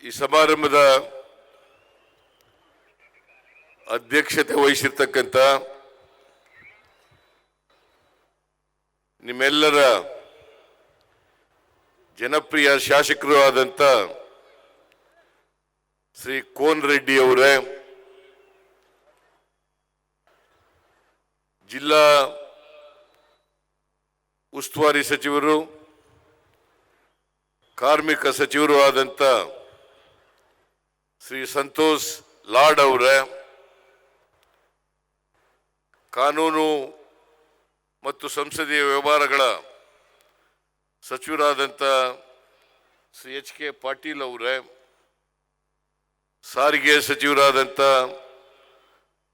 ಈ ಸಮಾರಂಭದ ಅಧ್ಯಕ್ಷತೆ ವಹಿಸಿರ್ತಕ್ಕಂಥ ನಿಮ್ಮೆಲ್ಲರ ಜನಪ್ರಿಯ ಶಾಸಕರು ಆದಂತ ಶ್ರೀ ಕೋನ್ ರೆಡ್ಡಿ ಅವರೇ, ಜಿಲ್ಲಾ ಉಸ್ತುವಾರಿ ಸಚಿವರು, ಕಾರ್ಮಿಕ ಸಚಿವರು ಆದಂತ ಶ್ರೀ ಸಂತೋಷ್ ಲಾಡ್ ಅವರೇ, ಕಾನೂನು ಮತ್ತು ಸಂಸದೀಯ ವ್ಯವಹಾರಗಳ ಸಚಿವರಾದಂಥ ಶ್ರೀ ಎಚ್ ಕೆ ಪಾಟೀಲ್ ಅವರೇ, ಸಾರಿಗೆ ಸಚಿವರಾದಂಥ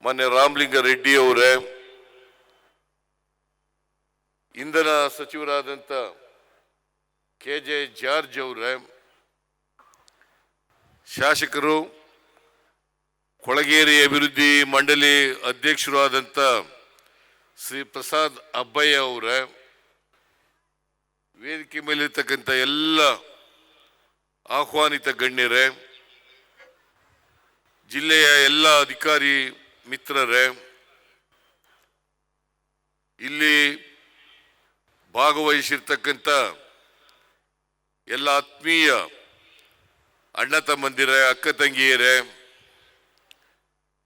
ಮಾನ್ಯ ರಾಮಲಿಂಗ ರೆಡ್ಡಿ ಅವರೇ, ಇಂಧನ ಸಚಿವರಾದಂಥ ಕೆ ಜೆ ಜಾರ್ಜ್ ಅವರೇ, ಶಾಸಕರು, ಕೊಳಗೇರಿ ಅಭಿವೃದ್ಧಿ ಮಂಡಳಿ ಅಧ್ಯಕ್ಷರು ಆದಂಥ ಶ್ರೀ ಪ್ರಸಾದ್ ಅಬ್ಬಯ್ಯ ಅವರೇ, ವೇದಿಕೆ ಮೇಲಿರ್ತಕ್ಕಂಥ ಎಲ್ಲ ಆಹ್ವಾನಿತ ಗಣ್ಯರೇ, ಜಿಲ್ಲೆಯ ಎಲ್ಲ ಅಧಿಕಾರಿ ಮಿತ್ರರೇ, ಇಲ್ಲಿ ಭಾಗವಹಿಸಿರ್ತಕ್ಕಂಥ ಎಲ್ಲ ಆತ್ಮೀಯ ಅಣ್ಣ ತಮ್ಮಂದಿರೇ, ಅಕ್ಕ ತಂಗಿಯರೇ,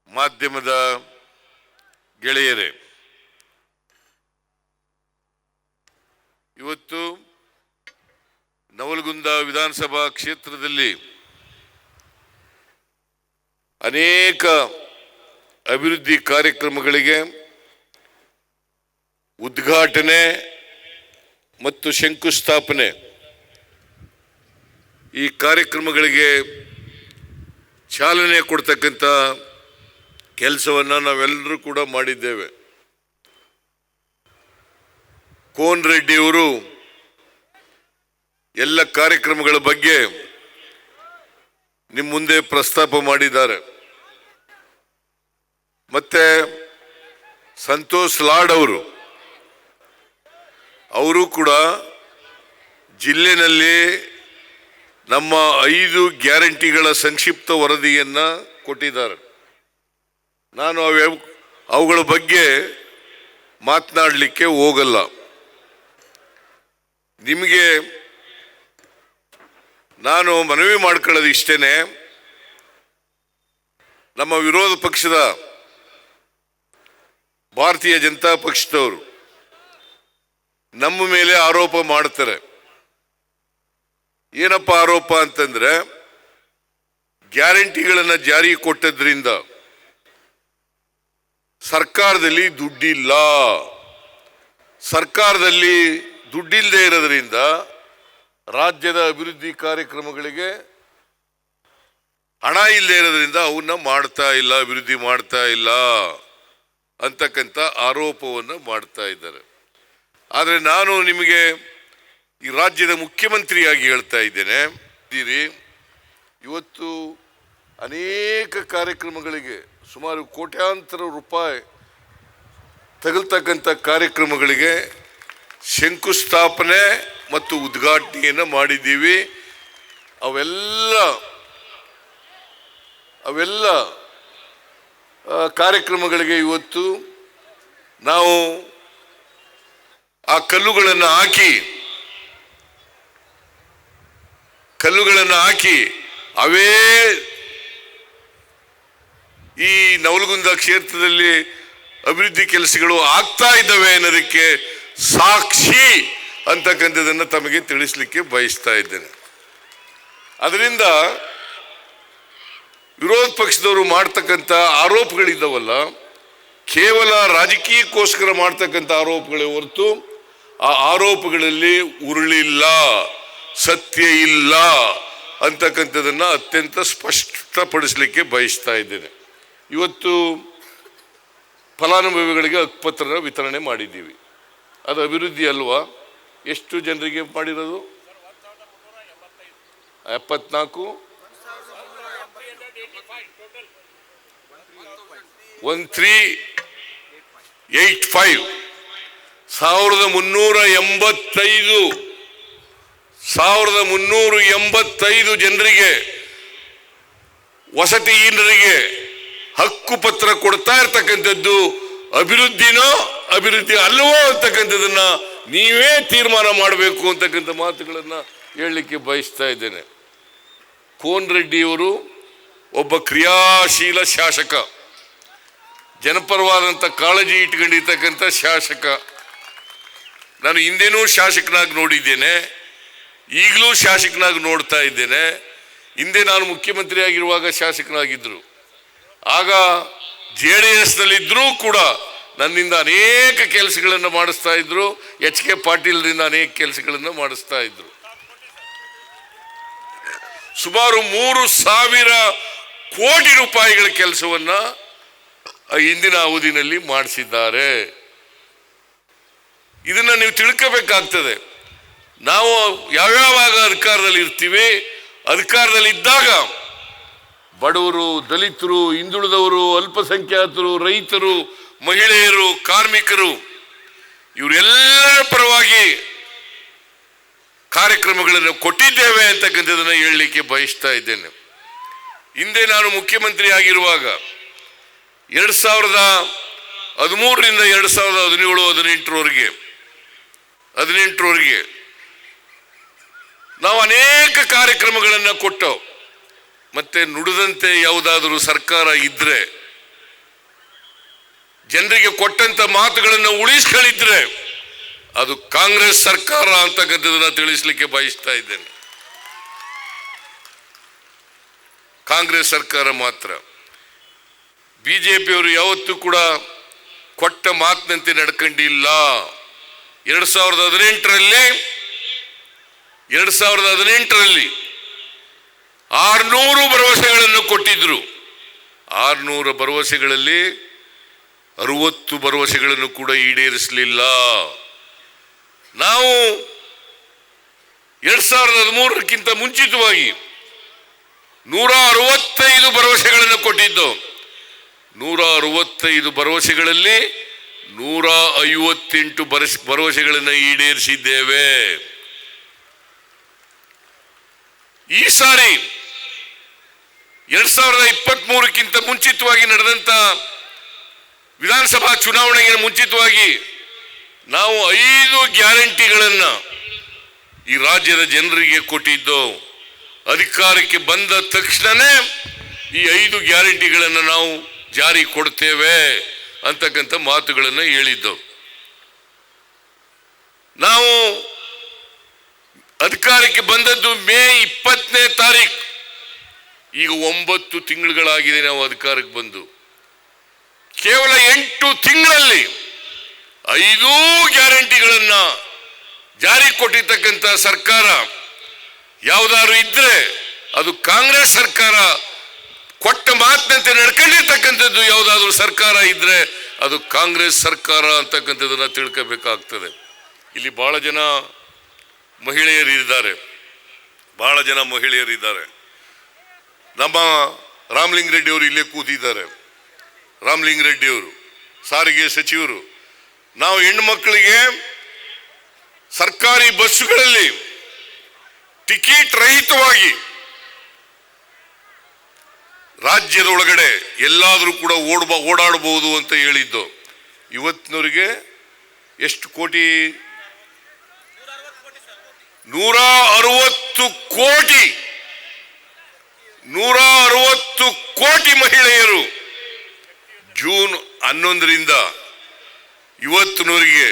ಮಾಧ್ಯಮದ ಗೆಳೆಯರೇ, ಇವತ್ತು ನವಲಗುಂದ ವಿಧಾನಸಭಾ ಕ್ಷೇತ್ರದಲ್ಲಿ ಅನೇಕ ಅಭಿವೃದ್ಧಿ ಕಾರ್ಯಕ್ರಮಗಳಿಗೆ ಉದ್ಘಾಟನೆ ಮತ್ತು ಶಂಕುಸ್ಥಾಪನೆ, ಈ ಕಾರ್ಯಕ್ರಮಗಳಿಗೆ ಚಾಲನೆ ಕೊಡ್ತಕ್ಕಂಥ ಕೆಲಸವನ್ನು ನಾವೆಲ್ಲರೂ ಕೂಡ ಮಾಡಿದ್ದೇವೆ. ಕೋನ್ ರೆಡ್ಡಿ ಅವರು ಎಲ್ಲ ಕಾರ್ಯಕ್ರಮಗಳ ಬಗ್ಗೆ ನಿಮ್ಮ ಮುಂದೆ ಪ್ರಸ್ತಾಪ ಮಾಡಿದ್ದಾರೆ. ಮತ್ತೆ ಸಂತೋಷ್ ಲಾಡ್ ಅವರು ಕೂಡ ಜಿಲ್ಲೆನಲ್ಲಿ ನಮ್ಮ 5 ಗ್ಯಾರಂಟಿಗಳ ಸಂಕ್ಷಿಪ್ತ ವರದಿಯನ್ನ ಕೊಟ್ಟಿದ್ದಾರೆ. ನಾನು ಅವುಗಳ ಬಗ್ಗೆ ಮಾತನಾಡಲಿಕ್ಕೆ ಹೋಗಲ್ಲ. ನಿಮಗೆ ನಾನು ಮನವಿ ಮಾಡ್ಕೊಳ್ಳೋದು ಇಷ್ಟೇನೆ, ನಮ್ಮ ವಿರೋಧ ಪಕ್ಷದ ಭಾರತೀಯ ಜನತಾ ಪಕ್ಷದವರು ನಮ್ಮ ಮೇಲೆ ಆರೋಪ ಮಾಡ್ತಾರೆ. ಏನಪ್ಪ ಆರೋಪ ಅಂತಂದ್ರೆ, ಗ್ಯಾರಂಟಿಗಳನ್ನು ಜಾರಿ ಕೊಟ್ಟದ್ರಿಂದ ಸರ್ಕಾರದಲ್ಲಿ ದುಡ್ಡಿಲ್ಲ, ಸರ್ಕಾರದಲ್ಲಿ ದುಡ್ಡಿಲ್ಲದೆ ಇರೋದ್ರಿಂದ ರಾಜ್ಯದ ಅಭಿವೃದ್ಧಿ ಕಾರ್ಯಕ್ರಮಗಳಿಗೆ ಹಣ ಇಲ್ಲದೆ ಇರೋದ್ರಿಂದ ಅವನ್ನ ಮಾಡ್ತಾ ಇಲ್ಲ, ಅಭಿವೃದ್ಧಿ ಮಾಡ್ತಾ ಇಲ್ಲ ಅಂತಕ್ಕಂಥ ಆರೋಪವನ್ನು ಮಾಡ್ತಾ ಇದ್ದಾರೆ. ಆದರೆ ನಾನು ನಿಮಗೆ ಈ ರಾಜ್ಯದ ಮುಖ್ಯಮಂತ್ರಿಯಾಗಿ ಹೇಳ್ತಾ ಇದ್ದೇನೆ, ಇವತ್ತು ಅನೇಕ ಕಾರ್ಯಕ್ರಮಗಳಿಗೆ ಸುಮಾರು ಕೋಟ್ಯಾಂತರ ರೂಪಾಯಿ ತಗಲ್ತಕ್ಕಂಥ ಕಾರ್ಯಕ್ರಮಗಳಿಗೆ ಶಂಕುಸ್ಥಾಪನೆ ಮತ್ತು ಉದ್ಘಾಟನೆಯನ್ನು ಮಾಡಿದ್ದೀವಿ. ಅವೆಲ್ಲ ಕಾರ್ಯಕ್ರಮಗಳಿಗೆ ಇವತ್ತು ನಾವು ಆ ಕಲ್ಲುಗಳನ್ನು ಹಾಕಿ ಅವೇ ಈ ನವಲಗುಂದ ಕ್ಷೇತ್ರದಲ್ಲಿ ಅಭಿವೃದ್ಧಿ ಕೆಲಸಗಳು ಆಗ್ತಾ ಇದ್ದಾವೆ ಅನ್ನೋದಕ್ಕೆ ಸಾಕ್ಷಿ ಅಂತಕ್ಕಂಥದ್ದನ್ನು ತಮಗೆ ತಿಳಿಸ್ಲಿಕ್ಕೆ ಬಯಸ್ತಾ ಇದ್ದೇನೆ. ಅದರಿಂದ ವಿರೋಧ ಪಕ್ಷದವರು ಮಾಡ್ತಕ್ಕಂಥ ಆರೋಪಗಳಿದ್ದಾವಲ್ಲ, ಕೇವಲ ರಾಜಕೀಯಕ್ಕೋಸ್ಕರ ಮಾಡ್ತಕ್ಕಂಥ ಆರೋಪಗಳೇ ಹೊರತು ಆ ಆರೋಪಗಳಲ್ಲಿ ಉರುಳಿಲ್ಲ, ಸತ್ಯ ಇಲ್ಲ ಅಂತಕ್ಕಂಥದ್ದನ್ನು ಅತ್ಯಂತ ಸ್ಪಷ್ಟಪಡಿಸಲಿಕ್ಕೆ ಬಯಸ್ತಾ ಇದ್ದೇನೆ. ಇವತ್ತು ಫಲಾನುಭವಿಗಳಿಗೆ ಹಕ್ಕುಪತ್ರ ವಿತರಣೆ ಮಾಡಿದ್ದೀವಿ. ಅದು ಅಭಿವೃದ್ಧಿ ಅಲ್ವಾ? ಎಷ್ಟು ಜನರಿಗೆ ಮಾಡಿರೋದು? 74 1385 1385 ಜನರಿಗೆ ವಸತಿಹೀನರಿಗೆ ಹಕ್ಕು ಪತ್ರ ಕೊಡ್ತಾ ಇರ್ತಕ್ಕಂಥದ್ದು ಅಭಿವೃದ್ಧಿನೋ ಅಭಿವೃದ್ಧಿ ಅಲ್ಲವೋ ಅಂತಕ್ಕಂಥದ್ದನ್ನ ನೀವೇ ತೀರ್ಮಾನ ಮಾಡಬೇಕು ಅಂತಕ್ಕಂಥ ಮಾತುಗಳನ್ನು ಹೇಳಲಿಕ್ಕೆ ಬಯಸ್ತಾ ಇದ್ದೇನೆ. ಕೋನ್ ರೆಡ್ಡಿಯವರು ಒಬ್ಬ ಕ್ರಿಯಾಶೀಲ ಶಾಸಕ, ಜನಪರವಾದಂಥ ಕಾಳಜಿ ಇಟ್ಕೊಂಡಿರ್ತಕ್ಕಂಥ ಶಾಸಕ. ನಾನು ಹಿಂದೆನೂ ಶಾಸಕನಾಗಿ ನೋಡಿದ್ದೇನೆ, ಈಗಲೂ ಶಾಸಕನಾಗಿ ನೋಡ್ತಾ ಇದ್ದೇನೆ. ಹಿಂದೆ ನಾನು ಮುಖ್ಯಮಂತ್ರಿ ಆಗಿರುವಾಗ ಶಾಸಕನಾಗಿದ್ದರು. ಆಗ JDS ನಲ್ಲಿದ್ದರೂ ಕೂಡ ನನ್ನಿಂದ ಅನೇಕ ಕೆಲಸಗಳನ್ನು ಮಾಡಿಸ್ತಾ ಇದ್ರು. HK ಪಾಟೀಲ್ರಿಂದ ಅನೇಕ ಕೆಲಸಗಳನ್ನು ಮಾಡಿಸ್ತಾ ಇದ್ರು. ಸುಮಾರು 3,000 ಕೋಟಿ ರೂಪಾಯಿಗಳ ಕೆಲಸವನ್ನ ಹಿಂದಿನ ಅವಧಿನಲ್ಲಿ ಮಾಡಿಸಿದ್ದಾರೆ. ಇದನ್ನ ನೀವು ತಿಳ್ಕೋಬೇಕಾಗ್ತದೆ. ನಾವು ಯಾವ್ಯಾವಾಗ ಅಧಿಕಾರದಲ್ಲಿ ಇರ್ತೀವಿ, ಅಧಿಕಾರದಲ್ಲಿ ಇದ್ದಾಗ ಬಡವರು, ದಲಿತರು, ಹಿಂದುಳಿದವರು, ಅಲ್ಪಸಂಖ್ಯಾತರು, ರೈತರು, ಮಹಿಳೆಯರು, ಕಾರ್ಮಿಕರು ಇವರೆಲ್ಲರ ಪರವಾಗಿ ಕಾರ್ಯಕ್ರಮಗಳನ್ನು ಕೊಟ್ಟಿದ್ದೇವೆ ಅಂತಕ್ಕಂಥದ್ದನ್ನು ಹೇಳಲಿಕ್ಕೆ ಬಯಸ್ತಾ ಇದ್ದೇನೆ. ಹಿಂದೆ ನಾನು ಮುಖ್ಯಮಂತ್ರಿ ಆಗಿರುವಾಗ 2013ರಿಂದ 2017-18ರವರೆಗೆ ನಾವು ಅನೇಕ ಕಾರ್ಯಕ್ರಮಗಳನ್ನು ಕೊಟ್ಟವು. ಮತ್ತೆ ನುಡಿದಂತೆ ಯಾವುದಾದರೂ ಸರ್ಕಾರ ಇದ್ರೆ, ಜನರಿಗೆ ಕೊಟ್ಟಂತ ಮಾತುಗಳನ್ನು ಉಳಿಸ್ಕೊಳ್ಳಿದ್ರೆ ಅದು ಕಾಂಗ್ರೆಸ್ ಸರ್ಕಾರ ಅಂತಕ್ಕಂಥದ್ದನ್ನ ತಿಳಿಸ್ಲಿಕ್ಕೆ ಬಯಸ್ತಾ ಇದ್ದೇನೆ. ಕಾಂಗ್ರೆಸ್ ಸರ್ಕಾರ ಮಾತ್ರ. ಬಿಜೆಪಿಯವರು ಯಾವತ್ತೂ ಕೂಡ ಕೊಟ್ಟ ಮಾತಿನಂತೆ ನಡ್ಕೊಂಡಿಲ್ಲ. 2018ರಲ್ಲಿ 600 ಭರವಸೆಗಳನ್ನು ಕೊಟ್ಟಿದ್ರು. 600 ಭರವಸೆಗಳಲ್ಲಿ 60 ಭರವಸೆಗಳನ್ನು ಕೂಡ ಈಡೇರಿಸಲಿಲ್ಲ. ನಾವು 2013ಕ್ಕಿಂತ ಮುಂಚಿತವಾಗಿ 165 ಭರವಸೆಗಳನ್ನು ಕೊಟ್ಟಿದ್ದು. 165 ಭರವಸೆಗಳಲ್ಲಿ 158 ಭರವಸೆಗಳನ್ನು ಈಡೇರಿಸಿದ್ದೇವೆ. ಈ ಸಾರಿ 2023ಕ್ಕಿಂತ ಮುಂಚಿತವಾಗಿ ನಡೆದಂತ ವಿಧಾನಸಭಾ ಚುನಾವಣೆಗೆ ಮುಂಚಿತವಾಗಿ ನಾವು 5 ಗ್ಯಾರಂಟಿಗಳನ್ನು ಈ ರಾಜ್ಯದ ಜನರಿಗೆ ಕೊಟ್ಟಿದ್ದು. ಅಧಿಕಾರಕ್ಕೆ ಬಂದ ತಕ್ಷಣನೇ ಈ 5 ಗ್ಯಾರಂಟಿಗಳನ್ನು ನಾವು ಜಾರಿ ಕೊಡ್ತೇವೆ ಅಂತಕ್ಕಂಥ ಮಾತುಗಳನ್ನು ಹೇಳಿದ್ದು. ನಾವು ಅಧಿಕಾರಕ್ಕೆ ಬಂದದ್ದು ಮೇ 20ನೇ ತಾರೀಕು. ಈಗ 9 ತಿಂಗಳುಗಳಾಗಿದೆ ನಾವು ಅಧಿಕಾರಕ್ಕೆ ಬಂದು. ಕೇವಲ 8 ತಿಂಗಳಲ್ಲಿ 5 ಗ್ಯಾರಂಟಿಗಳನ್ನ ಜಾರಿ ಕೊಟ್ಟಿರ್ತಕ್ಕಂಥ ಸರ್ಕಾರ ಯಾವುದಾದ್ರು ಇದ್ರೆ ಅದು ಕಾಂಗ್ರೆಸ್ ಸರ್ಕಾರ. ಕೊಟ್ಟ ಮಾತಿನಂತೆ ನಡ್ಕೊಂಡಿರ್ತಕ್ಕಂಥದ್ದು ಯಾವುದಾದ್ರೂ ಸರ್ಕಾರ ಇದ್ರೆ ಅದು ಕಾಂಗ್ರೆಸ್ ಸರ್ಕಾರ ಅಂತಕ್ಕಂಥದ್ದನ್ನ ತಿಳ್ಕೋಬೇಕಾಗ್ತದೆ. ಇಲ್ಲಿ ಬಹಳ ಜನ ಮಹಿಳೆಯರಿದ್ದಾರೆ. ನಮ್ಮ ರಾಮಲಿಂಗ ರೆಡ್ಡಿ ಅವರು ಇಲ್ಲೇ ಕೂತಿದ್ದಾರೆ. ರಾಮಲಿಂಗ ರೆಡ್ಡಿ ಅವರು ಸಾರಿಗೆ ಸಚಿವರು. ನಾವು ಹೆಣ್ಣು ಮಕ್ಕಳಿಗೆ ಸರ್ಕಾರಿ ಬಸ್ಸುಗಳಲ್ಲಿ ಟಿಕೆಟ್ ರಹಿತವಾಗಿ ರಾಜ್ಯದ ಒಳಗಡೆ ಎಲ್ಲಾದರೂ ಕೂಡ ಓಡಾಡಬಹುದು ಅಂತ ಹೇಳಿದ್ದು. ಇವತ್ತಿನವರಿಗೆ ಎಷ್ಟು ಕೋಟಿ? 160 ಕೋಟಿ. 160 ಕೋಟಿ ಮಹಿಳೆಯರು ಜೂನ್ 11ರಿಂದ ಇವತ್ತಿನವರಿಗೆ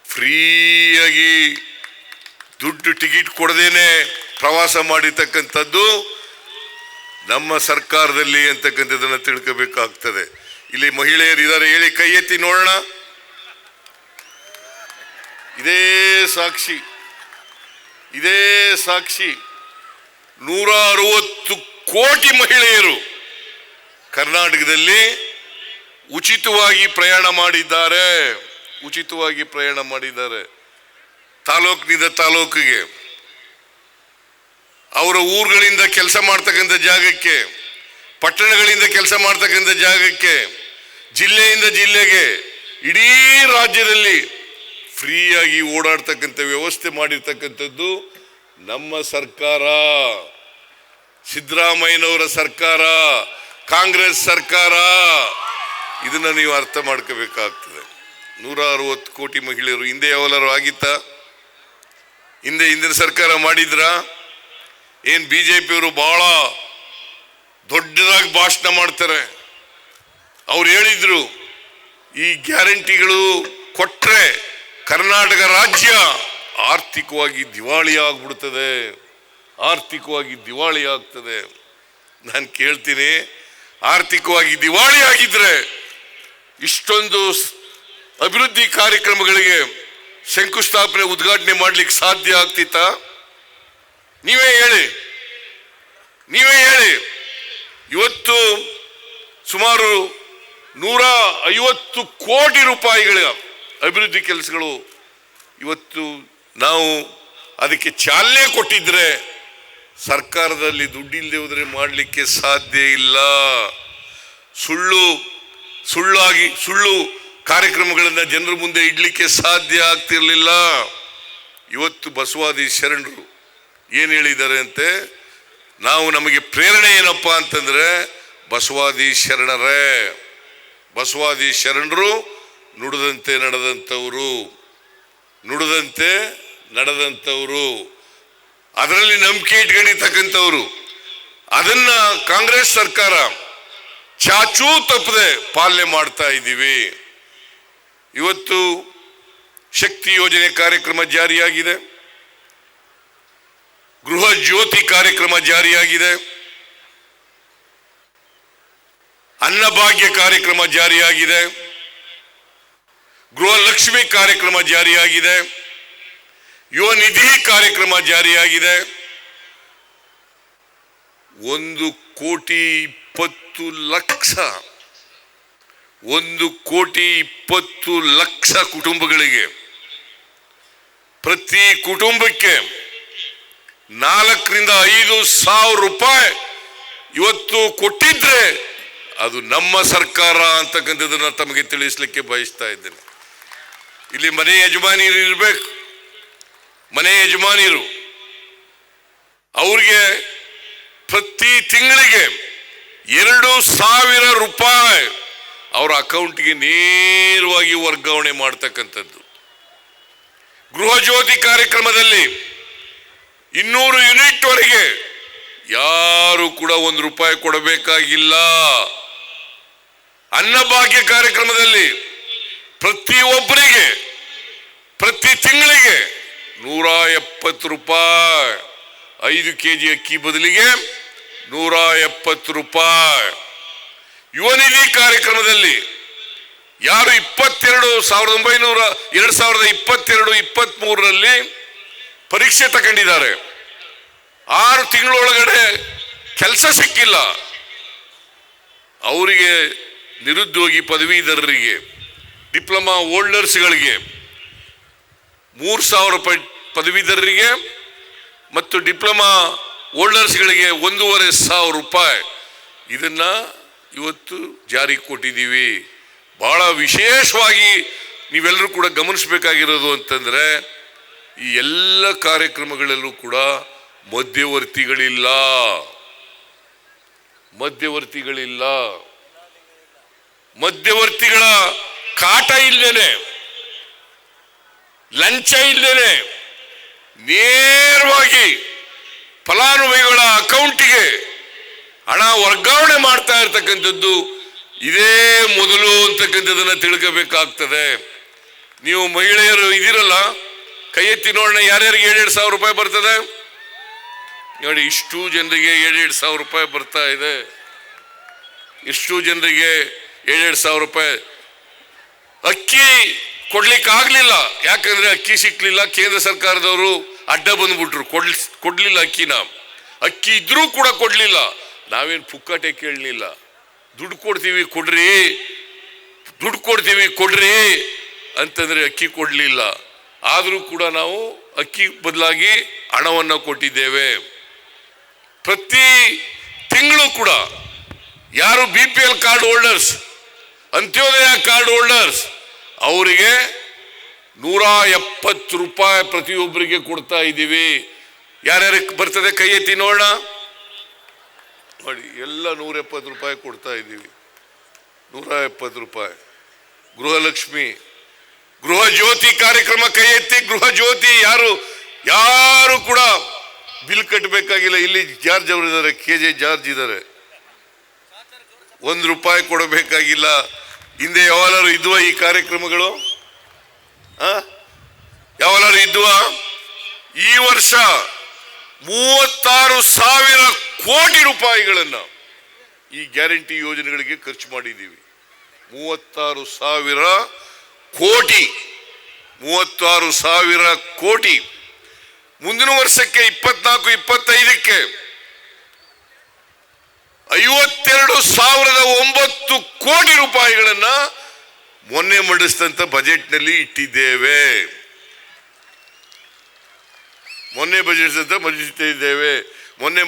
ಫ್ರೀಯಾಗಿ ದುಡ್ಡು ಟಿಕೆಟ್ ಕೊಡದೇನೆ ಪ್ರವಾಸ ಮಾಡಿರ್ತಕ್ಕಂಥದ್ದು ನಮ್ಮ ಸರ್ಕಾರದಲ್ಲಿ ಅಂತಕ್ಕಂಥದ್ದನ್ನು ತಿಳ್ಕೋಬೇಕಾಗ್ತದೆ. ಇಲ್ಲಿ ಮಹಿಳೆಯರು ಇದ್ದಾರೆ, ಹೇಳಿ, ಕೈ ಎತ್ತಿ ನೋಡೋಣ. ಇದೇ ಸಾಕ್ಷಿ 160 ಕೋಟಿ ಮಹಿಳೆಯರು ಕರ್ನಾಟಕದಲ್ಲಿ ಉಚಿತವಾಗಿ ಪ್ರಯಾಣ ಮಾಡಿದ್ದಾರೆ. ತಾಲೂಕಿನಿಂದ ತಾಲೂಕಿಗೆ, ಅವರ ಊರುಗಳಿಂದ ಕೆಲಸ ಮಾಡ್ತಕ್ಕಂಥ ಜಾಗಕ್ಕೆ, ಪಟ್ಟಣಗಳಿಂದ ಕೆಲಸ ಮಾಡ್ತಕ್ಕಂಥ ಜಾಗಕ್ಕೆ, ಜಿಲ್ಲೆಯಿಂದ ಜಿಲ್ಲೆಗೆ, ಇಡೀ ರಾಜ್ಯದಲ್ಲಿ ಫ್ರೀಯಾಗಿ ಓಡಾಡ್ತಕ್ಕಂಥ ವ್ಯವಸ್ಥೆ ಮಾಡಿರ್ತಕ್ಕಂಥದ್ದು ನಮ್ಮ ಸರ್ಕಾರ. ಸಿದ್ದರಾಮಯ್ಯನವರ ಸರ್ಕಾರ, ಕಾಂಗ್ರೆಸ್ ಸರ್ಕಾರ. ಇದನ್ನ ನೀವು ಅರ್ಥ ಮಾಡ್ಕೋಬೇಕಾಗ್ತದೆ. 160 ಕೋಟಿ ಮಹಿಳೆಯರು ಹಿಂದೆ ಯಾವಲಾರು ಆಗಿತ್ತಾ? ಹಿಂದಿನ ಸರ್ಕಾರ ಮಾಡಿದ್ರ? ಏನ್ ಬಿಜೆಪಿಯವರು ಬಹಳ ದೊಡ್ಡದಾಗಿ ಭಾಷಣ ಮಾಡ್ತಾರೆ. ಅವ್ರು ಹೇಳಿದ್ರು ಈ ಗ್ಯಾರಂಟಿಗಳು ಕೊಟ್ರೆ ಕರ್ನಾಟಕ ರಾಜ್ಯ ಆರ್ಥಿಕವಾಗಿ ದಿವಾಳಿ ಆಗ್ಬಿಡ್ತದೆ, ಆರ್ಥಿಕವಾಗಿ ದಿವಾಳಿ ಆಗ್ತದೆ. ನಾನು ಕೇಳ್ತೀನಿ, ಆರ್ಥಿಕವಾಗಿ ದಿವಾಳಿ ಆಗಿದ್ರೆ ಇಷ್ಟೊಂದು ಅಭಿವೃದ್ಧಿ ಕಾರ್ಯಕ್ರಮಗಳಿಗೆ ಶಂಕುಸ್ಥಾಪನೆ ಉದ್ಘಾಟನೆ ಮಾಡ್ಲಿಕ್ಕೆ ಸಾಧ್ಯ ಆಗ್ತಿತ್ತಾ? ನೀವೇ ಹೇಳಿ. ಇವತ್ತು ಸುಮಾರು 150 ಕೋಟಿ ರೂಪಾಯಿಗಳ ಅಭಿವೃದ್ಧಿ ಕೆಲಸಗಳು ಇವತ್ತು ನಾವು ಅದಕ್ಕೆ ಚಾಲನೆ ಕೊಟ್ಟಿದ್ರೆ ಸರ್ಕಾರದಲ್ಲಿ ದುಡ್ಡಿಲ್ಲದೆ ಹೋದರೆ ಮಾಡಲಿಕ್ಕೆ ಸಾಧ್ಯ ಇಲ್ಲ. ಸುಳ್ಳು ಕಾರ್ಯಕ್ರಮಗಳನ್ನು ಜನರ ಮುಂದೆ ಇಡ್ಲಿಕ್ಕೆ ಸಾಧ್ಯ ಆಗ್ತಿರ್ಲಿಲ್ಲ. ಇವತ್ತು ಬಸವಾದಿ ಶರಣರು ಏನು ಹೇಳಿದ್ದಾರೆ ಅಂತೆ, ನಮಗೆ ಪ್ರೇರಣೆ ಏನಪ್ಪಾ ಅಂತಂದ್ರೆ ಬಸವಾದಿ ಶರಣರು ನುಡಿದಂತೆ ನಡೆದಂಥವರು, ಅದರಲ್ಲಿ ನಂಬಿಕೆ ಇಟ್ಕೊಂಡಿರ್ತಕ್ಕಂಥವ್ರು. ಅದನ್ನ ಕಾಂಗ್ರೆಸ್ ಸರ್ಕಾರ ಚಾಚೂ ತಪ್ಪದೆ ಪಾಲನೆ ಮಾಡ್ತಾ ಇದ್ದೀವಿ. ಇವತ್ತು ಶಕ್ತಿ ಯೋಜನೆ ಕಾರ್ಯಕ್ರಮ ಜಾರಿಯಾಗಿದೆ, ಗೃಹ ಜ್ಯೋತಿ ಕಾರ್ಯಕ್ರಮ ಜಾರಿಯಾಗಿದೆ, ಅನ್ನಭಾಗ್ಯ ಕಾರ್ಯಕ್ರಮ ಜಾರಿಯಾಗಿದೆ, ಗೃಹಲಕ್ಷ್ಮಿ ಕಾರ್ಯಕ್ರಮ ಜಾರಿಯಾಗಿದೆ, ಯುವ ನಿಧಿ ಕಾರ್ಯಕ್ರಮ ಜಾರಿಯಾಗಿದೆ. 1,20,00,000 ಕುಟುಂಬಗಳಿಗೆ ಪ್ರತಿ ಕುಟುಂಬಕ್ಕೆ 4,000 ರಿಂದ 5,000 ರೂಪಾಯಿ ಇವತ್ತು ಕೊಟ್ಟಿದ್ರೆ ಅದು ನಮ್ಮ ಸರ್ಕಾರ ಅಂತಕ್ಕಂಥದ್ದನ್ನ ತಮಗೆ ತಿಳಿಸ್ಲಿಕ್ಕೆ ಬಯಸ್ತಾ ಇದ್ದೇನೆ. ಇಲ್ಲಿ ಮನೆ ಯಜಮಾನಿರು ಇರಬೇಕು. ಮನೆ ಯಜಮಾನಿರು ಅವ್ರಿಗೆ ಪ್ರತಿ ತಿಂಗಳಿಗೆ 2,000 ರೂಪಾಯಿ ಅವರ ಅಕೌಂಟ್ಗೆ ನೇರವಾಗಿ ವರ್ಗಾವಣೆ ಮಾಡ್ತಕ್ಕಂಥದ್ದು. ಗೃಹ ಜ್ಯೋತಿ ಕಾರ್ಯಕ್ರಮದಲ್ಲಿ 200 ಯೂನಿಟ್ ವರೆಗೆ ಯಾರು ಕೂಡ 1 ರೂಪಾಯಿ ಕೊಡಬೇಕಾಗಿಲ್ಲ. ಅನ್ನಭಾಗ್ಯ ಕಾರ್ಯಕ್ರಮದಲ್ಲಿ ಪ್ರತಿಯೊಬ್ಬರಿಗೆ ಪ್ರತಿ ತಿಂಗಳಿಗೆ 170 ರೂಪಾಯಿ, 5 kg ಅಕ್ಕಿ ಬದಲಿಗೆ 170 ರೂಪಾಯಿ. ಯುವ ನಿಧಿ ಕಾರ್ಯಕ್ರಮದಲ್ಲಿ ಯಾರು 2022-23ರಲ್ಲಿ ಪರೀಕ್ಷೆ ತಗೊಂಡಿದ್ದಾರೆ, 6 ತಿಂಗಳೊಳಗಡೆ ಕೆಲಸ ಸಿಕ್ಕಿಲ್ಲ, ಅವರಿಗೆ ನಿರುದ್ಯೋಗಿ ಪದವೀಧರರಿಗೆ, ಡಿಪ್ಲೊಮಾ ಹೋಲ್ಡರ್ಸ್ಗಳಿಗೆ 3,000 ರೂಪಾಯಿ ಪದವೀಧರರಿಗೆ ಮತ್ತು ಡಿಪ್ಲೊಮಾ ಹೋಲ್ಡರ್ಸ್ಗಳಿಗೆ 1,500 ರೂಪಾಯಿ. ಇದನ್ನ ಇವತ್ತು ಜಾರಿ ಕೊಟ್ಟಿದ್ದೀವಿ. ಬಹಳ ವಿಶೇಷವಾಗಿ ನೀವೆಲ್ಲರೂ ಕೂಡ ಗಮನಿಸಬೇಕಾಗಿರೋದು ಅಂತಂದ್ರೆ ಈ ಎಲ್ಲ ಕಾರ್ಯಕ್ರಮಗಳಲ್ಲೂ ಕೂಡ ಮಧ್ಯವರ್ತಿಗಳ ಕಾಟ ಇಲ್ಲದೇನೆ, ಲಂಚ ಇಲ್ಲದೇನೆ ನೇರವಾಗಿ ಫಲಾನುಭವಿಗಳ ಅಕೌಂಟಿಗೆ ಹಣ ವರ್ಗಾವಣೆ ಮಾಡ್ತಾ ಇರ್ತಕ್ಕಂಥದ್ದು ಇದೇ ಮೊದಲು ಅಂತಕ್ಕಂಥದ್ದನ್ನ ತಿಳ್ಕೋಬೇಕಾಗ್ತದೆ. ನೀವು ಮಹಿಳೆಯರು ಇದಿರಲ್ಲ, ಕೈ ಎತ್ತಿ ನೋಡೋಣ, ಯಾರ್ಯಾರಿಗೆ 7,000 ರೂಪಾಯಿ ಬರ್ತದೆ ನೋಡಿ. ಇಷ್ಟು ಜನರಿಗೆ 7,000 ರೂಪಾಯಿ ಬರ್ತಾ ಇದೆ. ಇಷ್ಟು ಜನರಿಗೆ 7,000 ರೂಪಾಯಿ. ಅಕ್ಕಿ ಕೊಡ್ಲಿಕ್ಕೆ ಆಗ್ಲಿಲ್ಲ, ಯಾಕಂದ್ರೆ ಅಕ್ಕಿ ಸಿಕ್ಲಿಲ್ಲ. ಕೇಂದ್ರ ಸರ್ಕಾರದವರು ಅಡ್ಡ ಬಂದ್ಬಿಟ್ರು, ಕೊಡ್ಲಿಲ್ಲ ಅಕ್ಕಿನ. ಅಕ್ಕಿ ಇದ್ರೂ ಕೂಡ ಕೊಡ್ಲಿಲ್ಲ. ನಾವೇನು ಪುಕ್ಕಟೆ ಕೇಳಲಿಲ್ಲ, ದುಡ್ಡು ಕೊಡ್ತೀವಿ ಕೊಡ್ರಿ ಅಂತಂದ್ರೆ ಅಕ್ಕಿ ಕೊಡ್ಲಿಲ್ಲ. ಆದರೂ ಕೂಡ ನಾವು ಅಕ್ಕಿ ಬದಲಾಗಿ ಹಣವನ್ನು ಕೊಟ್ಟಿದ್ದೇವೆ. ಪ್ರತಿ ತಿಂಗಳು ಕೂಡ ಯಾರು BPL card holders, Antyodaya card holders, ಅವರಿಗೆ 170 ರೂಪಾಯಿ ಪ್ರತಿಯೊಬ್ಬರಿಗೆ ಕೊಡ್ತಾ ಇದ್ದೀವಿ. ಯಾರ್ಯಾರಿಗೆ ಬರ್ತದೆ ಕೈ ಎತ್ತಿ ನೋಡೋಣ. ನೋಡಿ, ಎಲ್ಲ 170 ರೂಪಾಯಿ ಕೊಡ್ತಾ ಇದ್ದೀವಿ. 170 ರೂಪಾಯಿ. ಗೃಹಲಕ್ಷ್ಮಿ, ಗೃಹ ಜ್ಯೋತಿ ಕಾರ್ಯಕ್ರಮ ಕೈ ಎತ್ತಿ. ಗೃಹ ಜ್ಯೋತಿ ಯಾರು ಕೂಡ ಬಿಲ್ ಕಟ್ಟಬೇಕಾಗಿಲ್ಲ. ಇಲ್ಲಿ ಜಾರ್ಜ್ ಅವರು ಇದ್ದಾರೆ, KJ ಜಾರ್ಜ್ ಇದ್ದಾರೆ. 1 ರೂಪಾಯಿ ಕೊಡಬೇಕಾಗಿಲ್ಲ. ಹಿಂದೆ ಯಾವಾರು ಇದ್ವಾ ಈ ಕಾರ್ಯಕ್ರಮಗಳು? ಯಾವಾರು ಇದ್ವಾ? ಈ ವರ್ಷ 36,000 ಕೋಟಿ ರೂಪಾಯಿಗಳನ್ನ ಈ ಗ್ಯಾರಂಟಿ ಯೋಜನೆಗಳಿಗೆ ಖರ್ಚು ಮಾಡಿದ್ದೀವಿ. 36,000 ಕೋಟಿ. 36,000 ಕೋಟಿ. ಮುಂದಿನ ವರ್ಷಕ್ಕೆ 24-25ಕ್ಕೆ 52,009 ಕೋಟಿ ರೂಪಾಯಿಗಳನ್ನ ಮೊನ್ನೆ ಮಂಡಿಸಿದಂತ ಬಜೆಟ್ನಲ್ಲಿ ಇಟ್ಟಿದ್ದೇವೆ. ಮೊನ್ನೆ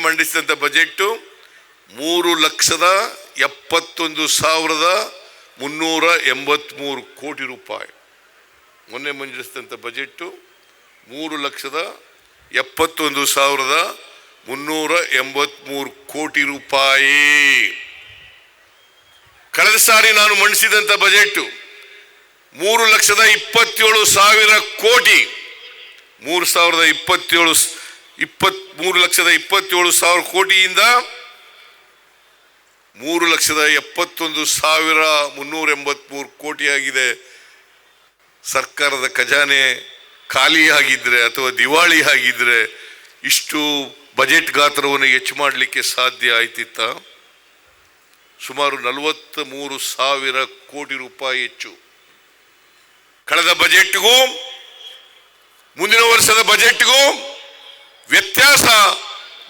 ಮಂಡಿಸಿದಂತ ಬಜೆಟ್ 3,71,383 ಕೋಟಿ ರೂಪಾಯಿ. ಮೊನ್ನೆ ಮಂಡಿಸಿದಂತ ಬಜೆಟ್ 3,71,383 ಕೋಟಿ ರೂಪಾಯಿ. ಕಳೆದ ಸಾರಿ ನಾನು ಮಂಡಿಸಿದಂತ ಬಜೆಟ್ 3,27,000 ಕೋಟಿ. 3,27,000 ಕೋಟಿಯಿಂದ 3,71,383 ಕೋಟಿ ಆಗಿದೆ. ಸರ್ಕಾರದ ಖಜಾನೆ ಖಾಲಿಯಾಗಿದ್ರೆ ಅಥವಾ ದಿವಾಳಿ ಆಗಿದ್ರೆ ಇಷ್ಟು ಬಜೆಟ್ ಗಾತ್ರವನ್ನು ಹೆಚ್ಚು ಮಾಡಲಿಕ್ಕೆ ಸಾಧ್ಯ ಆಯ್ತಿತ್ತ? ಸುಮಾರು 43,000 ಕೋಟಿ ರೂಪಾಯಿ ಹೆಚ್ಚು. ಕಳೆದ ಬಜೆಟ್ಗೂ ಮುಂದಿನ ವರ್ಷದ ಬಜೆಟ್ಗೂ ವ್ಯತ್ಯಾಸ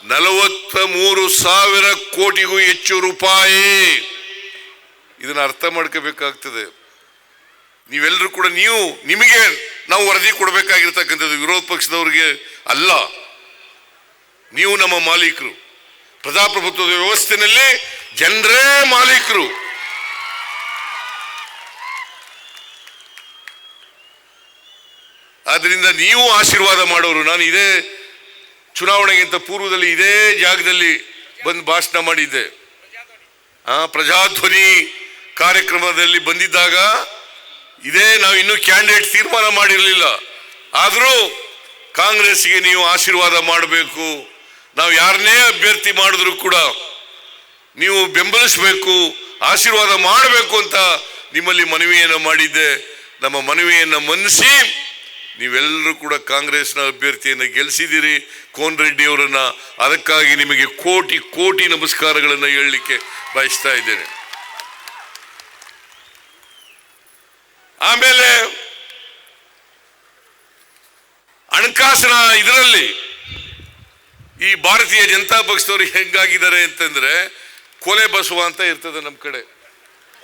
43,000 ಕೋಟಿಗೂ ಹೆಚ್ಚು ರೂಪಾಯಿ. ಇದನ್ನ ಅರ್ಥ ಮಾಡ್ಕೋಬೇಕಾಗ್ತದೆ. ನೀವೆಲ್ಲರೂ ಕೂಡ ನಿಮಗೆ ನಾವು ವರದಿ ಕೊಡಬೇಕಾಗಿರ್ತಕ್ಕಂಥದ್ದು ವಿರೋಧ ಪಕ್ಷದವರಿಗೆ ಅಲ್ಲ. ನೀವು ನಮ್ಮ ಮಾಲೀಕರು. ಪ್ರಜಾಪ್ರಭುತ್ವದ ವ್ಯವಸ್ಥೆಯಲ್ಲಿ ಜನರೇ ಮಾಲೀಕರು. ಆದ್ರಿಂದ ನೀವು ಆಶೀರ್ವಾದ ಮಾಡೋರು. ನಾನು ಇದೇ ಚುನಾವಣೆಗಿಂತ ಪೂರ್ವದಲ್ಲಿ ಇದೇ ಜಾಗದಲ್ಲಿ ಬಂದು ಭಾಷಣ ಮಾಡಿದ್ದೆ. ಪ್ರಜಾಧ್ವನಿ ಕಾರ್ಯಕ್ರಮದಲ್ಲಿ ಬಂದಿದ್ದಾಗ ನಾವು ಇನ್ನೂ ಕ್ಯಾಂಡಿಡೇಟ್ ತೀರ್ಮಾನ ಮಾಡಿರಲಿಲ್ಲ. ಆದರೂ ಕಾಂಗ್ರೆಸ್ಗೆ ನೀವು ಆಶೀರ್ವಾದ ಮಾಡಬೇಕು. ನಾವು ಯಾರನ್ನೇ ಅಭ್ಯರ್ಥಿ ಮಾಡಿದ್ರು ಕೂಡ ನೀವು ಬೆಂಬಲಿಸಬೇಕು, ಆಶೀರ್ವಾದ ಮಾಡಬೇಕು ಅಂತ ನಿಮ್ಮಲ್ಲಿ ಮನವಿಯನ್ನು ಮಾಡಿದ್ದೆ. ನಮ್ಮ ಮನವಿಯನ್ನು ಮನ್ನಿಸಿ ನೀವೆಲ್ಲರೂ ಕೂಡ ಕಾಂಗ್ರೆಸ್ನ ಅಭ್ಯರ್ಥಿಯನ್ನು ಗೆಲ್ಲಿಸಿದ್ದೀರಿ, ಕೋನ್ ರೆಡ್ಡಿ ಅವರನ್ನ. ಅದಕ್ಕಾಗಿ ನಿಮಗೆ ಕೋಟಿ ಕೋಟಿ ನಮಸ್ಕಾರಗಳನ್ನು ಹೇಳಲಿಕ್ಕೆ ಬಯಸ್ತಾ ಇದ್ದೇನೆ. ಆಮೇಲೆ ಹಣಕಾಸಿನ ಇದರಲ್ಲಿ ಈ ಭಾರತೀಯ ಜನತಾ ಪಕ್ಷದವರು ಹೆಂಗಾಗಿದ್ದಾರೆ ಅಂತಂದ್ರೆ, ಕೊಲೆ ಬಸವ ಅಂತ ಇರ್ತದೆ ನಮ್ಮ ಕಡೆ.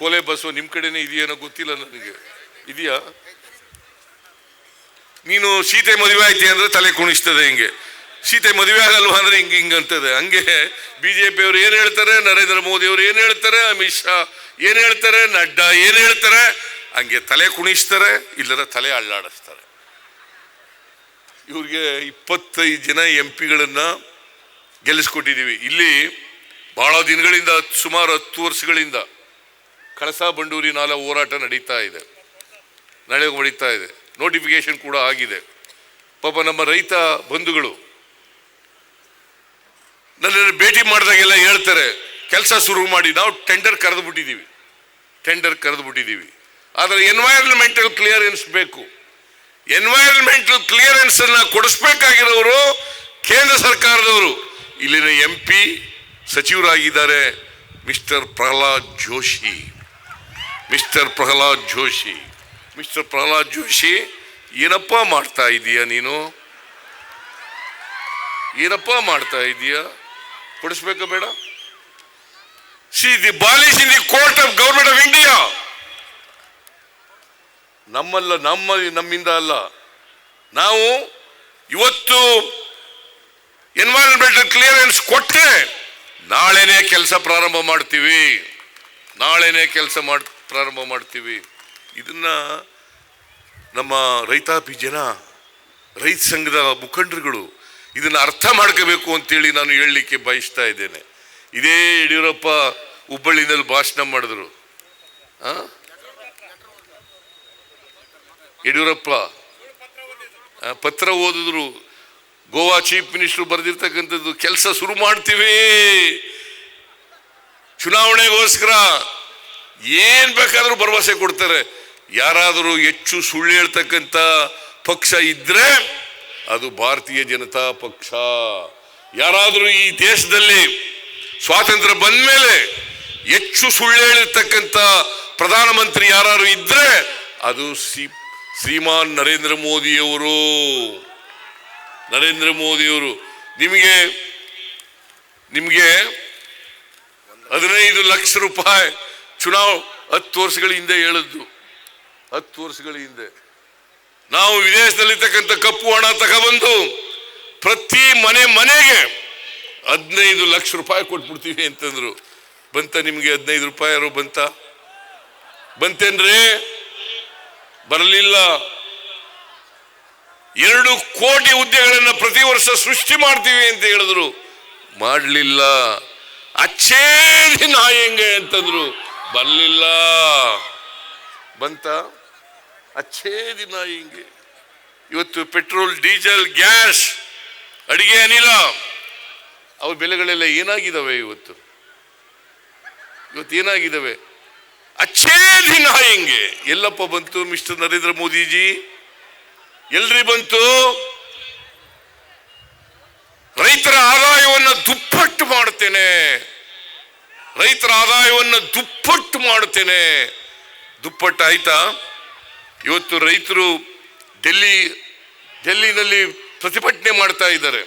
ಕೊಲೆ ಬಸವ ನಿಮ್ಮ ಕಡೆನೇ ಇದೆಯೇನೋ ಗೊತ್ತಿಲ್ಲ ನನಗೆ. ಇದೆಯಾ? ನೀನು ಸೀತೆ ಮದುವೆ ಆಯ್ತಿ ಅಂದ್ರೆ ತಲೆ ಕುಣಿಸ್ತದೆ, ಹಿಂಗೆ ಸೀತೆ ಮದುವೆ ಆಗಲ್ವಾ ಅಂದ್ರೆ ಹಿಂಗಂತದೆ. ಹಂಗೆ ಬಿಜೆಪಿ ಅವರು ಏನ್ ಹೇಳ್ತಾರೆ, ನರೇಂದ್ರ ಮೋದಿ ಅವರು ಏನ್ ಹೇಳ್ತಾರೆ, ಅಮಿತ್ ಶಾ ಏನ್ ಹೇಳ್ತಾರೆ, ನಡ್ಡಾ ಏನ್ ಹೇಳ್ತಾರೆ, ಹಂಗೆ ತಲೆ ಕುಣಿಸ್ತಾರೆ, ಇಲ್ಲರ ತಲೆ ಅಳ್ಳಾಡಿಸ್ತಾರೆ. ಇವ್ರಿಗೆ 25 ಜನ MP ಗೆಲ್ಲಿಸ್ಕೊಟ್ಟಿದ್ದೀವಿ. ಇಲ್ಲಿ ಬಹಳ ದಿನಗಳಿಂದ, ಸುಮಾರು 10 ವರ್ಷಗಳಿಂದ ಕಳಸಾ ಬಂಡೂರಿ ನಾಲಾ ಹೋರಾಟ ನಡೀತಾ ಇದೆ. ನೋಟಿಫಿಕೇಶನ್ ಕೂಡ ಆಗಿದೆ. ಪಾಪ ನಮ್ಮ ರೈತ ಬಂಧುಗಳು ನನ್ನನ್ನು ಭೇಟಿ ಮಾಡಿದಾಗೆಲ್ಲ ಹೇಳ್ತಾರೆ, ಕೆಲಸ ಶುರು ಮಾಡಿ ನಾವು ಟೆಂಡರ್ ಕರೆದು ಬಿಟ್ಟಿದ್ದೀವಿ. ಆದರೆ ಎನ್ವೈರನ್ಮೆಂಟಲ್ ಕ್ಲಿಯರೆನ್ಸ್ ಬೇಕು. ಎನ್ವೈರನ್ಮೆಂಟಲ್ ಕ್ಲಿಯರೆನ್ಸ್ ಅನ್ನ ಕೊಡಿಸ್ಬೇಕಾಗಿರೋರು ಕೇಂದ್ರ ಸರ್ಕಾರದವರು. ಇಲ್ಲಿನ MP ಸಚಿವರಾಗಿದ್ದಾರೆ ಮಿಸ್ಟರ್ ಪ್ರಹ್ಲಾದ್ ಜೋಶಿ. ಏನಪ್ಪ ಮಾಡ್ತಾ ಇದೀಯ ನೀನು? ಕೊಡಿಸ್ಬೇಕಾ ಬೇಡ? The ball is in the court of government of India. ನಮ್ಮಿಂದ ಅಲ್ಲ. ನಾವು ಇವತ್ತು ಎನ್ವೈರನ್ಮೆಂಟಲ್ ಕ್ಲಿಯರೆನ್ಸ್ ಕೊಟ್ಟರೆ ನಾಳೆನೇ ಕೆಲಸ ಪ್ರಾರಂಭ ಮಾಡ್ತೀವಿ. ಇದನ್ನ ನಮ್ಮ ರೈತಾಪಿ ಜನ, ರೈತ ಸಂಘದ ಮುಖಂಡರುಗಳು ಇದನ್ನ ಅರ್ಥ ಮಾಡ್ಕೋಬೇಕು ಅಂತೇಳಿ ನಾನು ಹೇಳಲಿಕ್ಕೆ ಬಯಸ್ತಾ ಇದ್ದೇನೆ. ಇದೇ ಯಡಿಯೂರಪ್ಪ ಹುಬ್ಬಳ್ಳಿನಲ್ಲಿ ಭಾಷಣ ಮಾಡಿದ್ರು. ಯಡಿಯೂರಪ್ಪ ಪತ್ರ ಓದಿದ್ರು. ಗೋವಾ ಚೀಫ್ ಮಿನಿಸ್ಟರ್ ಬರೆದಿರ್ತಕ್ಕಂಥದ್ದು, ಕೆಲಸ ಶುರು ಮಾಡ್ತೀವಿ ಚುನಾವಣೆಗೋಸ್ಕರ, ಏನ್ ಬೇಕಾದ್ರೂ ಭರವಸೆ ಕೊಡ್ತಾರೆ. ಯಾರಾದರೂ ಹೆಚ್ಚು ಸುಳ್ಳು ಹೇಳ್ತಕ್ಕಂಥ ಪಕ್ಷ ಇದ್ರೆ ಅದು ಭಾರತೀಯ ಜನತಾ ಪಕ್ಷ. ಯಾರಾದರೂ ಈ ದೇಶದಲ್ಲಿ ಸ್ವಾತಂತ್ರ್ಯ ಬಂದ ಮೇಲೆ ಹೆಚ್ಚು ಸುಳ್ಳು ಹೇಳಿರ್ತಕ್ಕಂಥ ಪ್ರಧಾನಮಂತ್ರಿ ಯಾರು ಇದ್ರೆ ಅದು ಶ್ರೀಮಾನ್ ನರೇಂದ್ರ ಮೋದಿಯವರು. ನಿಮಗೆ 15 ಲಕ್ಷ ರೂಪಾಯಿ ಚುನಾವ್ 10 ವರ್ಷಗಳ ಹಿಂದೆ ಹೇಳಿದ್ದು. 10 ವರ್ಷಗಳ ಹಿಂದೆ ನಾವು ವಿದೇಶದಲ್ಲಿರ್ತಕ್ಕಂಥ ಕಪ್ಪು ಹಣ ತಗೊಬಂದು ಪ್ರತಿ ಮನೆಗೆ 15 ಲಕ್ಷ ರೂಪಾಯಿ ಕೊಟ್ಬಿಡ್ತೀವಿ ಅಂತಂದ್ರು. ಬಂತ ನಿಮ್ಗೆ 15 ರೂಪಾಯಿ? ಯಾರು ಬಂತೇನ್ರಿ? ಬರಲಿಲ್ಲ. 2 ಕೋಟಿ ಹುದ್ದೆಗಳನ್ನು ಪ್ರತಿ ವರ್ಷ ಸೃಷ್ಟಿ ಮಾಡ್ತೀವಿ ಅಂತ ಹೇಳಿದ್ರು, ಮಾಡಲಿಲ್ಲ. ಅಚ್ಚೇ ದಿನ ಹೆಂಗೆ ಅಂತಂದ್ರು, ಬರಲಿಲ್ಲ. ಬಂತ? ಅಚ್ಚೇ ದಿನ ಹಿಂಗೆ. ಇವತ್ತು ಪೆಟ್ರೋಲ್, ಡೀಸೆಲ್, ಗ್ಯಾಸ್, ಅಡಿಗೆ ಅನಿಲ ಅವು ಬೆಲೆಗಳೆಲ್ಲ ಏನಾಗಿದ್ದಾವೆ? ಇವತ್ತು ಏನಾಗಿದ್ದಾವೆ? ಅಚ್ಚೇ ದಿನ ಹೆಂಗೆ? ಎಲ್ಲಪ್ಪ ಬಂತು ಮಿಸ್ಟರ್ ನರೇಂದ್ರ ಮೋದಿಜಿ? ಎಲ್ರಿ ಬಂತು? ರೈತರ ಆದಾಯವನ್ನು ದುಪ್ಪಟ್ಟು ಮಾಡುತ್ತೇನೆ, ರೈತರ ಆದಾಯವನ್ನು ದುಪ್ಪಟ್ಟು ಮಾಡುತ್ತೇನೆ. ದುಪ್ಪಟ್ಟು ಆಯ್ತಾ? ಇವತ್ತು ರೈತರು ಡೆಲ್ಲಿನಲ್ಲಿ ಪ್ರತಿಭಟನೆ ಮಾಡ್ತಾ ಇದ್ದಾರೆ.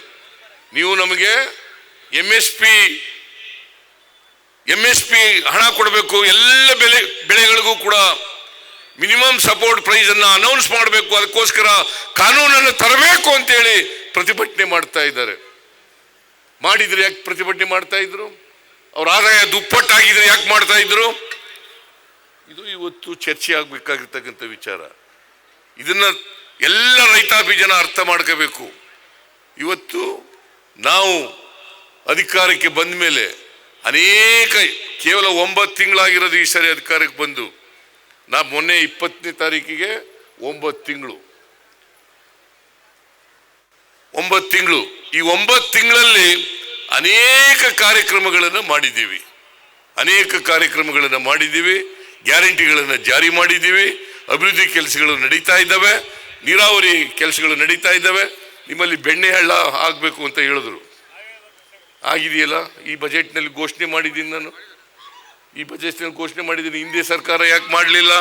ನೀವು ನಮಗೆ MSP ಹಣ ಕೊಡಬೇಕು, ಎಲ್ಲ ಬೆಳೆಗಳಿಗೂ ಕೂಡ ಮಿನಿಮಮ್ ಸಪೋರ್ಟ್ ಪ್ರೈಸ್ ಅನ್ನ ಅನೌನ್ಸ್ ಮಾಡಬೇಕು, ಅದಕ್ಕೋಸ್ಕರ ಕಾನೂನನ್ನು ತರಬೇಕು ಅಂತೇಳಿ ಪ್ರತಿಭಟನೆ ಮಾಡ್ತಾ ಇದ್ದಾರೆ. ಮಾಡಿದ್ರೆ ಯಾಕೆ ಪ್ರತಿಭಟನೆ ಮಾಡ್ತಾ ಇದ್ರು? ಅವ್ರ ಆದಾಯ ದುಪ್ಪಟ್ಟಾಗಿದ್ರೆ ಯಾಕೆ ಮಾಡ್ತಾ ಇದ್ರು? ಇದು ಇವತ್ತು ಚರ್ಚೆ ಆಗ್ಬೇಕಾಗಿರ್ತಕ್ಕಂಥ ವಿಚಾರ. ಇದನ್ನ ಎಲ್ಲ ರೈತಾಪಿ ಜನ ಅರ್ಥ ಮಾಡ್ಕೋಬೇಕು. ಇವತ್ತು ನಾವು ಅಧಿಕಾರಕ್ಕೆ ಬಂದ ಮೇಲೆ ಕೇವಲ 9 ತಿಂಗಳಾಗಿರೋದು ಈ ಸರಿ ಅಧಿಕಾರಕ್ಕೆ ಬಂದು. ನಾ ಮೊನ್ನೆ 20ನೇ ತಾರೀಕಿಗೆ 9 ತಿಂಗಳು. ಈ 9 ತಿಂಗಳಲ್ಲಿ ಅನೇಕ ಕಾರ್ಯಕ್ರಮಗಳನ್ನು ಮಾಡಿದ್ದೀವಿ. ಗ್ಯಾರಂಟಿಗಳನ್ನು ಜಾರಿ ಮಾಡಿದ್ದೀವಿ. ಅಭಿವೃದ್ಧಿ ಕೆಲಸಗಳು ನಡೀತಾ ಇದ್ದಾವೆ, ನೀರಾವರಿ ಕೆಲಸಗಳು ನಡೀತಾ ಇದ್ದಾವೆ. ನಿಮ್ಮಲ್ಲಿ ಬೆಣ್ಣೆ ಹಳ್ಳ ಆಗಬೇಕು ಅಂತ ಹೇಳಿದ್ರು, ಆಗಿದೆಯಲ್ಲ? ಈ ಬಜೆಟ್ನಲ್ಲಿ ಘೋಷಣೆ ಮಾಡಿದ್ದೀನಿ ನಾನು. ಈ ಬಜೆಟ್ನಲ್ಲಿ ಘೋಷಣೆ ಮಾಡಿದ್ದೀನಿ. ಹಿಂದೆ ಸರ್ಕಾರ ಯಾಕೆ ಮಾಡಲಿಲ್ಲ?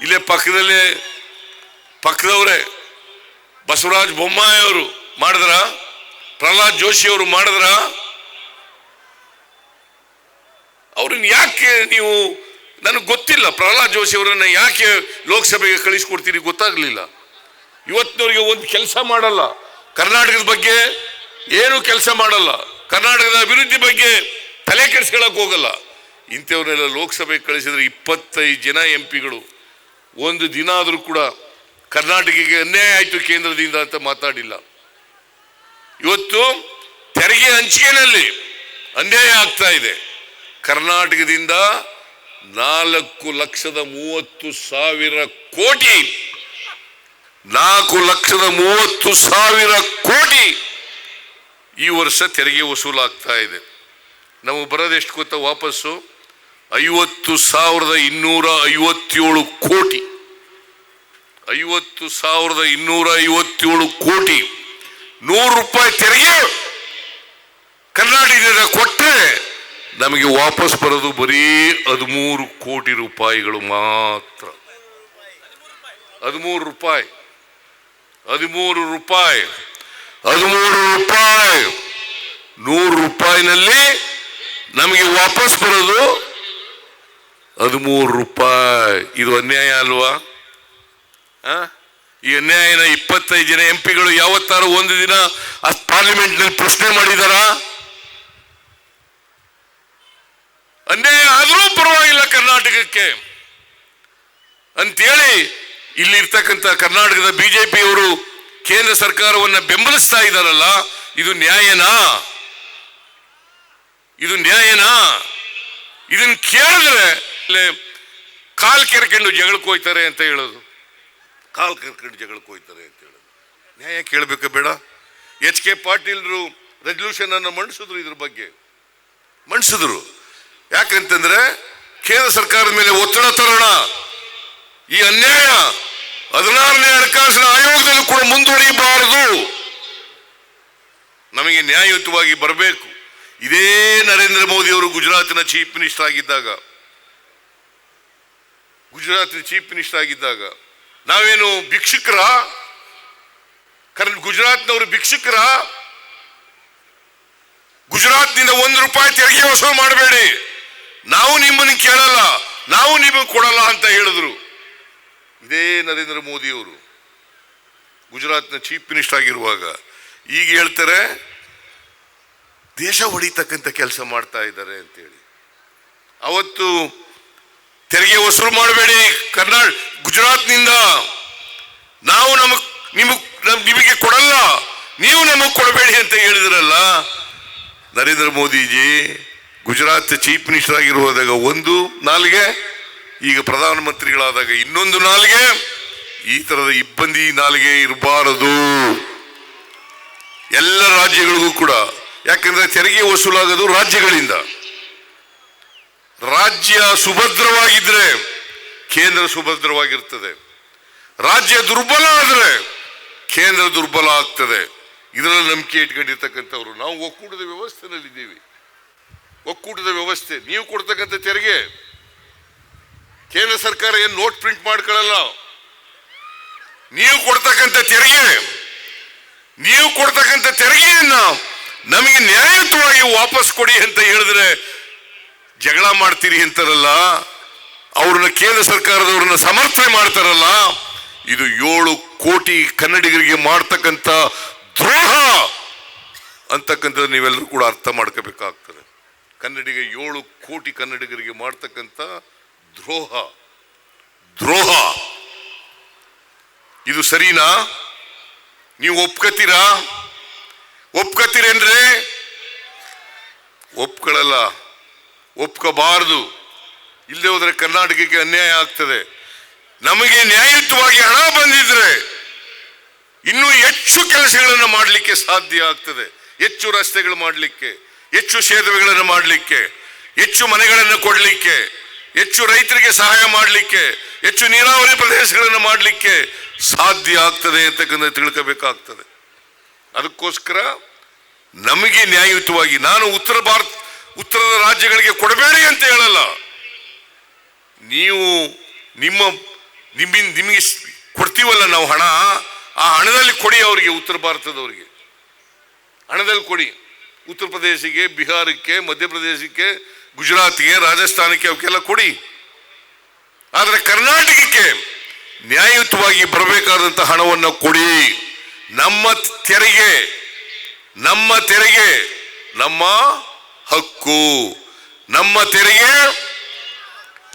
ಇಲ್ಲೇ ಪಕ್ಕದವರೇ ಬಸವರಾಜ ಬೊಮ್ಮಾಯಿ ಅವರು ಮಾಡಿದ್ರ? ಪ್ರಹ್ಲಾದ್ ಜೋಶಿ ಅವರು ಮಾಡಿದ್ರ? ಅವ್ರನ್ನ ಯಾಕೆ ನೀವು, ನನಗೆ ಗೊತ್ತಿಲ್ಲ, ಪ್ರಹ್ಲಾದ್ ಜೋಶಿ ಅವರನ್ನ ಯಾಕೆ ಲೋಕಸಭೆಗೆ ಕಳಿಸ್ಕೊಡ್ತೀರಿ ಗೊತ್ತಾಗ್ಲಿಲ್ಲ. ಇವತ್ತಿನವರಿಗೆ ಒಂದು ಕೆಲಸ ಮಾಡಲ್ಲ, ಕರ್ನಾಟಕದ ಬಗ್ಗೆ ಏನು ಕೆಲಸ ಮಾಡಲ್ಲ, ಕರ್ನಾಟಕದ ಅಭಿವೃದ್ಧಿ ಬಗ್ಗೆ ತಲೆ ಕೆಡಿಸ್ಕೊಳ್ಳಕ್ ಹೋಗಲ್ಲ. ಇಂಥವ್ರನ್ನೆಲ್ಲ ಲೋಕಸಭೆಗೆ ಕಳಿಸಿದ್ರೆ 25 ಜನ MP ಗಳು ಒಂದು ದಿನ ಆದರೂ ಕೂಡ ಕರ್ನಾಟಕಕ್ಕೆ ಅನ್ಯಾಯ ಆಯ್ತು ಕೇಂದ್ರದಿಂದ ಅಂತ ಮಾತಾಡಿಲ್ಲ. ಇವತ್ತು ತೆರಿಗೆ ಹಂಚಿಕೆಯಲ್ಲಿ ಅನ್ಯಾಯ ಆಗ್ತಾ ಇದೆ. ಕರ್ನಾಟಕದಿಂದ 4,30,000 ಕೋಟಿ 4,30,000 ಕೋಟಿ ಈ ವರ್ಷ ತೆರಿಗೆ ವಸೂಲಾಗ್ತಾ ಇದೆ. ನಮಗೆ ಬರೋದು ಎಷ್ಟು ಗೊತ್ತಾ? ವಾಪಸ್ಸು 50,257 ಕೋಟಿ. 50,257 ಕೋಟಿ. 100 ರೂಪಾಯಿ ತೆರಿಗೆ ಕರ್ನಾಟಕದಿಂದ ಕೊಟ್ಟರೆ ನಮಗೆ ವಾಪಸ್ ಬರೋದು ಬರೀ 13 ಕೋಟಿ ರೂಪಾಯಿಗಳು ಮಾತ್ರ. 13 ರೂಪಾಯಿ 100 ರೂಪಾಯಿನಲ್ಲಿ ನಮಗೆ ವಾಪಸ್ ಬರೋದು 13 ರೂಪಾಯಿ. ಇದು ಅನ್ಯಾಯ ಅಲ್ವಾ? ಈ ಅನ್ಯಾಯನ 25 ಜನ MP ಗಳು ಯಾವತ್ತಾರು ಒಂದು ದಿನ ಪಾರ್ಲಿಮೆಂಟ್ ನಲ್ಲಿ ಪ್ರಶ್ನೆ ಮಾಡಿದಾರ? ಅನ್ಯಾಯ ಆದರೂ ಪರವಾಗಿಲ್ಲ ಕರ್ನಾಟಕಕ್ಕೆ ಅಂತೇಳಿ ಇಲ್ಲಿರ್ತಕ್ಕಂಥ ಕರ್ನಾಟಕದ BJPಯವರು ಕೇಂದ್ರ ಸರ್ಕಾರವನ್ನ ಬೆಂಬಲಿಸ್ತಾ ಇದ್ದಾರಲ್ಲ, ಇದು ನ್ಯಾಯನಾ? ಇದು ನ್ಯಾಯನಾ? ಇದನ್ನ ಕೇಳಿದ್ರೆ ಕಾಲ್ ಕೆರ್ಕೊಂಡು ಜಗಳಕ್ಕೆ ಹೋಯ್ತಾರೆ ಅಂತ ಹೇಳೋದು, ಕಾಲ್ ಕೆರ್ಕೊಂಡು ಜಗಳಕ್ಕೆ ಹೋಯ್ತಾರೆ ಅಂತ ಹೇಳೋದು. ನ್ಯಾಯ ಕೇಳಬೇಕು ಬೇಡ? HK ಪಾಟೀಲ್ರು ರೆಸಲ್ಯೂಷನ್ ಅನ್ನು ಮಂಡಿಸಿದ್ರು, ಇದ್ರ ಬಗ್ಗೆ ಮಂಡಿಸಿದ್ರು. ಯಾಕಂತಂದ್ರೆ ಕೇಂದ್ರ ಸರ್ಕಾರದ ಮೇಲೆ ಒತ್ತಡ ತರೋಣ. ಈ ಅನ್ಯಾಯ 16ನೇ ಹಣಕಾಸಿನ ಆಯೋಗದಲ್ಲೂ ಕೂಡ ಮುಂದುವರಿಯಬಾರದು. ನಮಗೆ ನ್ಯಾಯಯುತವಾಗಿ ಬರಬೇಕು. ಇದೇ ನರೇಂದ್ರ ಮೋದಿ ಅವರು ಗುಜರಾತಿನ ಚೀಫ್ ಮಿನಿಸ್ಟರ್ ಆಗಿದ್ದಾಗ ನಾವೇನು ಭಿಕ್ಷುಕರ? ಗುಜರಾತ್ನವರು ಭಿಕ್ಷುಕರ? ಗುಜರಾತ್ನಿಂದ ₹1 ತೆರಿಗೆ ವಸೂಲು ಮಾಡಬೇಡಿ, ನಾವು ನಿಮ್ಮನ್ನು ಕೇಳಲ್ಲ, ನಾವು ನಿಮಗೆ ಕೊಡಲ್ಲ ಅಂತ ಹೇಳಿದ್ರು. ಇದೇ ನರೇಂದ್ರ ಮೋದಿ ಅವರು ಗುಜರಾತ್ನ ಚೀಫ್ ಮಿನಿಸ್ಟರ್ ಆಗಿರುವಾಗ ಈಗ ಹೇಳ್ತಾರೆ ದೇಶ ಹೊಡಿತಕ್ಕಂಥ ಕೆಲಸ ಮಾಡ್ತಾ ಇದ್ದಾರೆ ಅಂತೇಳಿ. ಅವತ್ತು ತೆರಿಗೆ ವಸೂಲು ಮಾಡಬೇಡಿ ಗುಜರಾತ್ನಿಂದ, ನಾವು ನಿಮಗೆ ಕೊಡಲ್ಲ, ನೀವು ನಮಗೆ ಕೊಡಬೇಡಿ ಅಂತ ಹೇಳಿದ್ರಲ್ಲ. ನರೇಂದ್ರ ಮೋದಿಜಿ ಗುಜರಾತ್ ಚೀಫ್ ಮಿನಿಸ್ಟರ್ ಆಗಿರುವಾಗ ಒಂದು ನಾಲಿಗೆ, ಈಗ ಪ್ರಧಾನಮಂತ್ರಿಗಳಾದಾಗ ಇನ್ನೊಂದು ನಾಲಿಗೆ. ಈ ತರದ ಇಬ್ಬಂದಿ ನಾಲಿಗೆ ಇರಬಾರದು ಎಲ್ಲ ರಾಜ್ಯಗಳಿಗೂ ಕೂಡ. ಯಾಕಂದ್ರೆ ತೆರಿಗೆ ವಸೂಲಾಗೋದು ರಾಜ್ಯಗಳಿಂದ. ರಾಜ್ಯ ಸುಭದ್ರವಾಗಿದ್ರೆ ಕೇಂದ್ರ ಸುಭದ್ರವಾಗಿರ್ತದೆ. ರಾಜ್ಯ ದುರ್ಬಲ ಆದರೆ ಕೇಂದ್ರ ದುರ್ಬಲ ಆಗ್ತದೆ. ಇದರಲ್ಲಿ ನಂಬಿಕೆ ಇಟ್ಕೊಂಡಿರ್ತಕ್ಕಂಥವ್ರು ನಾವು ಒಕ್ಕೂಟದ ವ್ಯವಸ್ಥೆನಲ್ಲಿದ್ದೀವಿ. ಒಕ್ಕೂಟದ ವ್ಯವಸ್ಥೆ, ನೀವು ಕೊಡ್ತಕ್ಕಂಥ ತೆರಿಗೆ ಕೇಂದ್ರ ಸರ್ಕಾರ ಏನು ನೋಟ್ ಪ್ರಿಂಟ್ ಮಾಡ್ಕೊಳ್ಳಲ್ಲ. ನೀವು ಕೊಡ್ತಕ್ಕಂಥ ತೆರಿಗೆಯನ್ನ ನಮಗೆ ನ್ಯಾಯಯುತವಾಗಿ ವಾಪಸ್ ಕೊಡಿ ಅಂತ ಹೇಳಿದ್ರೆ ಜಗಳ ಮಾಡ್ತೀರಿ ಅಂತಾರಲ್ಲ, ಅವ್ರನ್ನ ಕೇಂದ್ರ ಸರ್ಕಾರದವ್ರನ್ನ ಸಮರ್ಥನೆ ಮಾಡ್ತಾರಲ್ಲ. ಇದು 7 ಕೋಟಿ ಕನ್ನಡಿಗರಿಗೆ ಮಾಡ್ತಕ್ಕಂಥ ದ್ರೋಹ ಅಂತಕ್ಕಂಥದ್ದು ನೀವೆಲ್ಲರೂ ಕೂಡ ಅರ್ಥ ಮಾಡ್ಕೋಬೇಕಾಗ್ತದೆ. 7 ಕೋಟಿ ಕನ್ನಡಿಗರಿಗೆ ಮಾಡ್ತಕ್ಕಂಥ ದ್ರೋಹ ಇದು ಸರಿನಾ? ನೀವು ಒಪ್ಕೋತೀರೇನ್ರಿ? ಒಪ್ಕೊಳ್ಳಲ್ಲ, ಒಪ್ಕೋಬಾರದು. ಇಲ್ಲದೆ ಹೋದ್ರೆ ಕರ್ನಾಟಕಕ್ಕೆ ಅನ್ಯಾಯ ಆಗ್ತದೆ. ನಮಗೆ ನ್ಯಾಯಯುತವಾಗಿ ಹಣ ಬಂದಿದ್ರೆ ಇನ್ನೂ ಹೆಚ್ಚು ಕೆಲಸಗಳನ್ನು ಮಾಡಲಿಕ್ಕೆ ಸಾಧ್ಯ ಆಗ್ತದೆ. ಹೆಚ್ಚು ರಸ್ತೆಗಳು ಮಾಡಲಿಕ್ಕೆ, ಹೆಚ್ಚು ಸೇತುವೆಗಳನ್ನು ಮಾಡಲಿಕ್ಕೆ, ಹೆಚ್ಚು ಮನೆಗಳನ್ನು ಕೊಡಲಿಕ್ಕೆ, ಹೆಚ್ಚು ರೈತರಿಗೆ ಸಹಾಯ ಮಾಡಲಿಕ್ಕೆ, ಹೆಚ್ಚು ನೀರಾವರಿ ಪ್ರದೇಶಗಳನ್ನು ಮಾಡಲಿಕ್ಕೆ ಸಾಧ್ಯ ಆಗ್ತದೆ ಅಂತಕ್ಕಂಥ ತಿಳ್ಕೋಬೇಕಾಗ್ತದೆ. ಅದಕ್ಕೋಸ್ಕರ ನಮಗೆ ನ್ಯಾಯಯುತವಾಗಿ, ನಾನು ಉತ್ತರದ ರಾಜ್ಯಗಳಿಗೆ ಕೊಡಬೇಡಿ ಅಂತ ಹೇಳಲ್ಲ. ನೀವು ನಿಮಗೆ ಕೊಡ್ತೀವಲ್ಲ ನಾವು ಹಣ, ಆ ಹಣದಲ್ಲಿ ಕೊಡಿ ಅವರಿಗೆ, ಉತ್ತರ ಭಾರತದವರಿಗೆ ಹಣದಲ್ಲಿ ಕೊಡಿ. ಉತ್ತರ ಪ್ರದೇಶಕ್ಕೆ, ಬಿಹಾರಕ್ಕೆ, ಮಧ್ಯಪ್ರದೇಶಕ್ಕೆ, ಗುಜರಾತ್ಗೆ, ರಾಜಸ್ಥಾನಕ್ಕೆ ಅವಕ್ಕೆಲ್ಲ ಕೊಡಿ. ಆದರೆ ಕರ್ನಾಟಕಕ್ಕೆ ನ್ಯಾಯಯುತವಾಗಿ ಬರಬೇಕಾದಂಥ ಹಣವನ್ನು ಕೊಡಿ. ನಮ್ಮ ತೆರಿಗೆ ನಮ್ಮ ಹಕ್ಕು, ನಮ್ಮ ತೆರಿಗೆ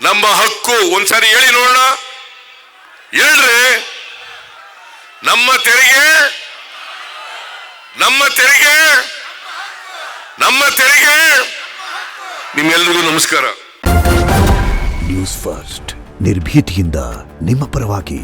ನಮ್ಮ ಹಕ್ಕು. ಒಂದ್ಸಾರಿ ಹೇಳಿ ನೋಡೋಣ, ಹೇಳ್ರಿ. ನಮ್ಮ ತೆರಿಗೆ ನಿಮ್ಮೆಲ್ಲರಿಗೂ ನಮಸ್ಕಾರ. ನ್ಯೂಸ್ ಫಸ್ಟ್, ನಿರ್ಭೀತಿಯಿಂದ ನಿಮ್ಮ ಪರವಾಗಿ.